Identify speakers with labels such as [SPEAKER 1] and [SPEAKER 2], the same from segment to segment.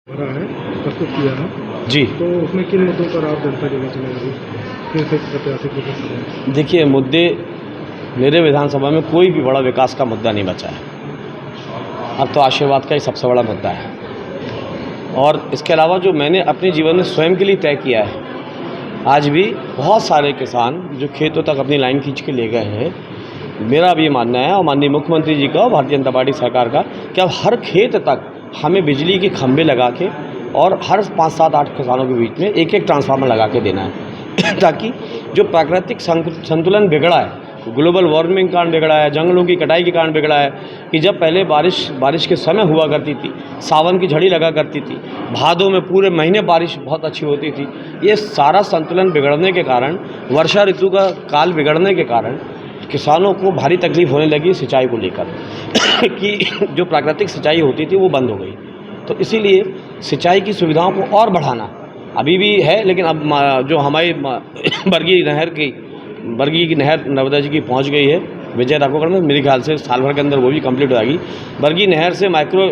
[SPEAKER 1] भरा है, प्रस्तुत किया है,
[SPEAKER 2] जी
[SPEAKER 1] तो उसमें किन मुद्दों पर आप जनता के बीच में अभी किन से प्रत्याशी को कर रहे हैं?
[SPEAKER 2] देखिए, मुद्दे मेरे विधानसभा में कोई भी बड़ा विकास का मुद्दा नहीं बचा है। अब तो आशीर्वाद का ही सबसे बड़ा मुद्दा है। और इसके अलावा जो मैंने अपने जीवन में स्वयं के लिए तय किया है, आज भी बहुत सारे किसान जो खेतों तक अपनी लाइन खींच के ले गए हैं, मेरा अब ये मानना है और माननीय मुख्यमंत्री जी का और भारतीय जनता पार्टी सरकार का कि अब हर खेत तक हमें बिजली के खंभे लगा के और हर 5, 7, 8 किसानों के बीच में एक एक ट्रांसफार्मर लगा के देना है ताकि जो प्राकृतिक संतुलन बिगड़ा है, ग्लोबल वार्मिंग के कारण बिगड़ा है, जंगलों की कटाई के कारण बिगड़ा है कि जब पहले बारिश के समय हुआ करती थी, सावन की झड़ी लगा करती थी, भादों में पूरे महीने बारिश बहुत अच्छी होती थी, ये सारा संतुलन बिगड़ने के कारण, वर्षा ऋतु का काल बिगड़ने के कारण किसानों को भारी तकलीफ होने लगी सिंचाई को लेकर कि जो प्राकृतिक सिंचाई होती थी वो बंद हो गई। तो इसीलिए सिंचाई की सुविधाओं को और बढ़ाना अभी भी है, लेकिन अब जो हमारी बरगी की नहर नर्मदा जी की पहुंच गई है विजय राघवगढ़ में, मेरे ख्याल से साल भर के अंदर वो भी कंप्लीट हो जाएगी। बरगी नहर से माइक्रो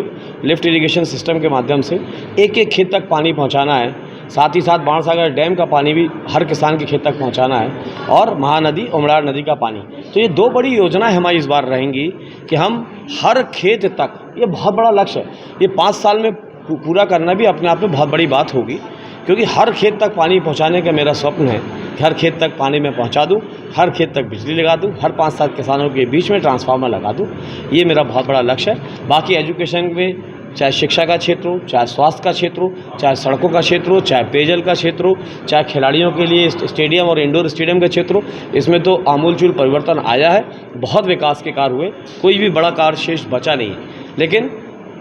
[SPEAKER 2] लिफ्ट इरिगेशन सिस्टम के माध्यम से एक एक खेत तक पानी पहुंचाना है, साथ ही साथ बाणसागर डैम का पानी भी हर किसान के खेत तक पहुंचाना है, और महानदी उमरार नदी का पानी। तो ये 2 बड़ी योजनाएं हमारी इस बार रहेंगी कि हम हर खेत तक, ये बहुत बड़ा लक्ष्य है, ये 5 साल में पूरा करना भी अपने आप में बहुत बड़ी बात होगी, क्योंकि हर खेत तक पानी पहुंचाने का मेरा स्वप्न है कि हर खेत तक पानी मैं पहुंचा दूं, हर खेत तक बिजली लगा दूं, हर 5-7 किसानों के बीच में ट्रांसफार्मर लगा दूं। ये मेरा बहुत बड़ा लक्ष्य है। बाकी एजुकेशन में, चाहे शिक्षा का क्षेत्र हो, चाहे स्वास्थ्य का क्षेत्र हो, चाहे सड़कों का क्षेत्र हो, चाहे पेयजल का क्षेत्र हो, चाहे खिलाड़ियों के लिए स्टेडियम और इंडोर स्टेडियम का क्षेत्र हो, इसमें तो आमूलचूल परिवर्तन आया है। बहुत विकास के कार्य हुए, कोई भी बड़ा कार्य शेष बचा नहीं है। लेकिन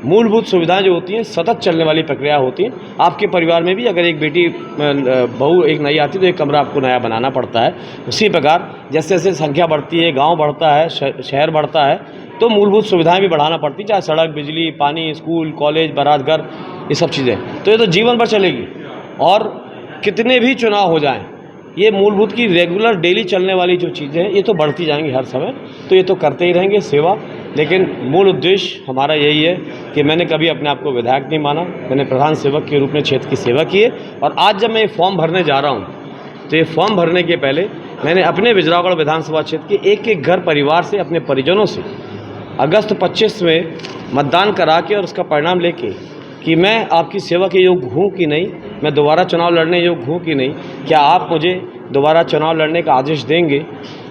[SPEAKER 2] मूलभूत सुविधाएं जो होती हैं, सतत चलने वाली प्रक्रिया होती हैं। आपके परिवार में भी अगर एक बेटी बहू एक नई आती है तो एक कमरा आपको नया बनाना पड़ता है। उसी प्रकार जैसे जैसे संख्या बढ़ती है, गांव बढ़ता है, शहर बढ़ता है, तो मूलभूत सुविधाएं भी बढ़ाना पड़ती, चाहे सड़क, बिजली, पानी, स्कूल, कॉलेज, बारात घर, ये सब चीज़ें। तो ये तो जीवन भर चलेगी, और कितने भी चुनाव हो जाएं, ये मूलभूत की रेगुलर डेली चलने वाली जो चीज़ें हैं, ये तो बढ़ती जाएंगी हर समय, तो ये तो करते ही रहेंगे सेवा। लेकिन मूल उद्देश्य हमारा यही है कि मैंने कभी अपने आप को विधायक नहीं माना, मैंने प्रधान सेवक के रूप में क्षेत्र की सेवा की है। और आज जब मैं ये फॉर्म भरने जा रहा हूँ, तो ये फॉर्म भरने के पहले मैंने अपने बिजरावगढ़ विधानसभा क्षेत्र के एक एक घर परिवार से, अपने परिजनों से अगस्त 25 में मतदान करा के और उसका परिणाम लेके कि मैं आपकी सेवा के योग्य हूँ कि नहीं, मैं दोबारा चुनाव लड़ने योग्य हूँ कि नहीं, क्या आप मुझे दोबारा चुनाव लड़ने का आदेश देंगे।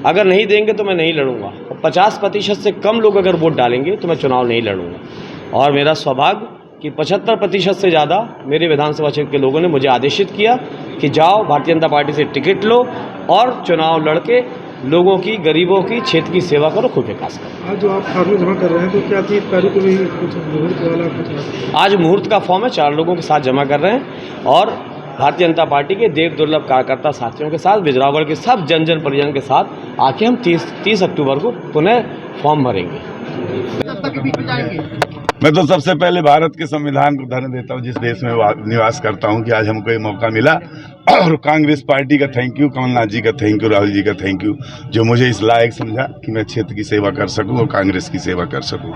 [SPEAKER 2] अगर नहीं देंगे तो मैं नहीं लड़ूंगा, और 50% से कम लोग अगर वोट डालेंगे तो मैं चुनाव नहीं लड़ूंगा। और मेरा सौभाग्य कि 75% से ज़्यादा मेरे विधानसभा क्षेत्र के लोगों ने मुझे आदेशित किया कि जाओ भारतीय जनता पार्टी से टिकट लो और चुनाव लड़के लोगों की, गरीबों की, क्षेत्र की सेवा करो, खूब विकास करो।
[SPEAKER 1] आज जो आप फॉर्म जमा कर रहे हैं, तो क्या 30 तारीख को भी कुछ मुहूर्त वाला कुछ?
[SPEAKER 2] आज मुहूर्त का फॉर्म है, 4 लोगों के साथ जमा कर रहे हैं, और भारतीय जनता पार्टी के देव दुर्लभ कार्यकर्ता साथियों के साथ, बिजरावगढ़ के सब जन परिजन के साथ आके हम 30 अक्टूबर को पुनः फॉर्म भरेंगे।
[SPEAKER 3] मैं तो सबसे पहले भारत के संविधान को धन्य देता हूं, जिस देश में निवास करता हूं, कि आज हमको ये मौका मिला। और कांग्रेस पार्टी का थैंक यू, कमलनाथ जी का थैंक यू, राहुल जी का थैंक यू, जो मुझे इस लायक समझा कि मैं क्षेत्र की सेवा कर सकूं और कांग्रेस की सेवा कर सकूं।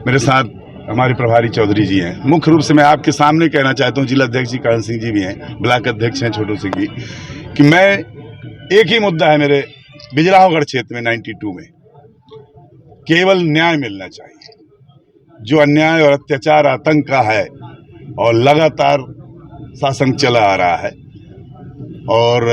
[SPEAKER 3] मेरे साथ हमारे प्रभारी चौधरी जी हैं। मुख्य रूप से मैं आपके सामने कहना चाहता हूं, जिला अध्यक्ष जी करण सिंह जी भी हैं, ब्लॉक अध्यक्ष हैं छोटू सिंह जी, कि मैं एक ही मुद्दा है मेरे बिजरावगढ़ क्षेत्र में 92 में, केवल न्याय मिलना चाहिए। जो अन्याय और अत्याचार, आतंक का है और लगातार शासन चला आ रहा है, और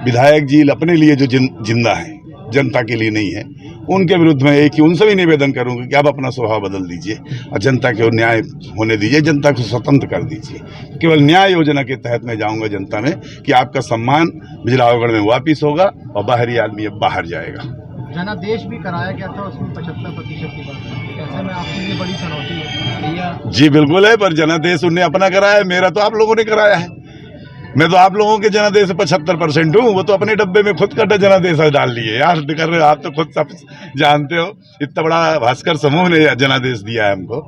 [SPEAKER 3] विधायक जी अपने लिए जो जिंदा है, जनता के लिए नहीं है, उनके विरुद्ध में एक ही उनसे भी निवेदन करूंगा कि आप अपना स्वभाव बदल दीजिए और जनता के न्याय होने दीजिए, जनता को स्वतंत्र कर दीजिए। केवल न्याय योजना के तहत मैं जाऊंगा जनता में कि आपका सम्मान बिजरावगढ़ में वापिस होगा और बाहरी आदमी अब बाहर जाएगा।
[SPEAKER 1] जनादेश भी कराया गया था, उसमें 75% की बात है, ऐसे में आपके लिए बड़ी चुनौती है भैया?
[SPEAKER 3] जी बिल्कुल है, पर जनादेश उन्हें अपना कराया है, मेरा तो आप लोगों ने कराया है। मैं तो आप लोगों के जनादेश 75% हूँ, वो तो अपने डब्बे में खुद का जनादेश डाल लिए यार, कर रहे हो आप तो, खुद सब जानते हो। इतना बड़ा भास्कर समूह ने जनादेश दिया है हमको,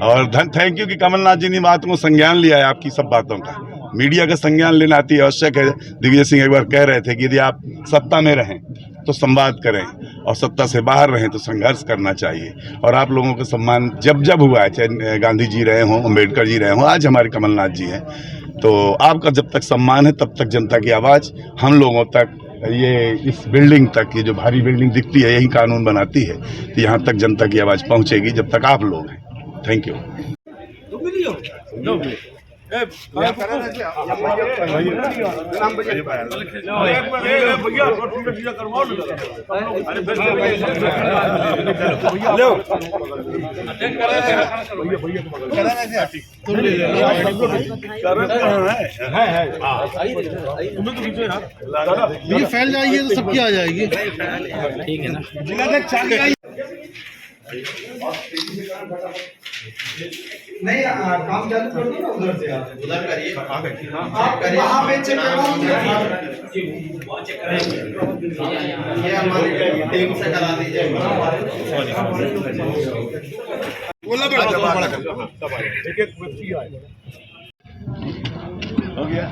[SPEAKER 3] और थैंक यू कि कमलनाथ जी ने बात को संज्ञान लिया है आपकी सब बातों का। मीडिया का संज्ञान लेना अति आवश्यक है। दिग्विजय सिंह एक बार कह रहे थे कि यदि आप सत्ता में रहें तो संवाद करें और सत्ता से बाहर रहें तो संघर्ष करना चाहिए। और आप लोगों का सम्मान जब जब हुआ है, चाहे गांधी जी रहे हों, अम्बेडकर जी रहे हों, आज हमारे कमलनाथ जी हैं, तो आपका जब तक सम्मान है तब तक जनता की आवाज़ हम लोगों तक, ये इस बिल्डिंग तक, ये जो भारी बिल्डिंग दिखती है यही कानून बनाती है, तो यहाँ तक जनता की आवाज़ पहुँचेगी जब तक आप लोग हैं। Thank you.
[SPEAKER 1] ये फैल जाएगी तो सबकी आ जाएगी।
[SPEAKER 2] ठीक है ना।
[SPEAKER 4] नहीं काम चालू कर दो ना उधर से, आप उधर करिए, आप वहाँ पे चेक ये हमारे टीम से करा दीजिए।
[SPEAKER 3] हो गया।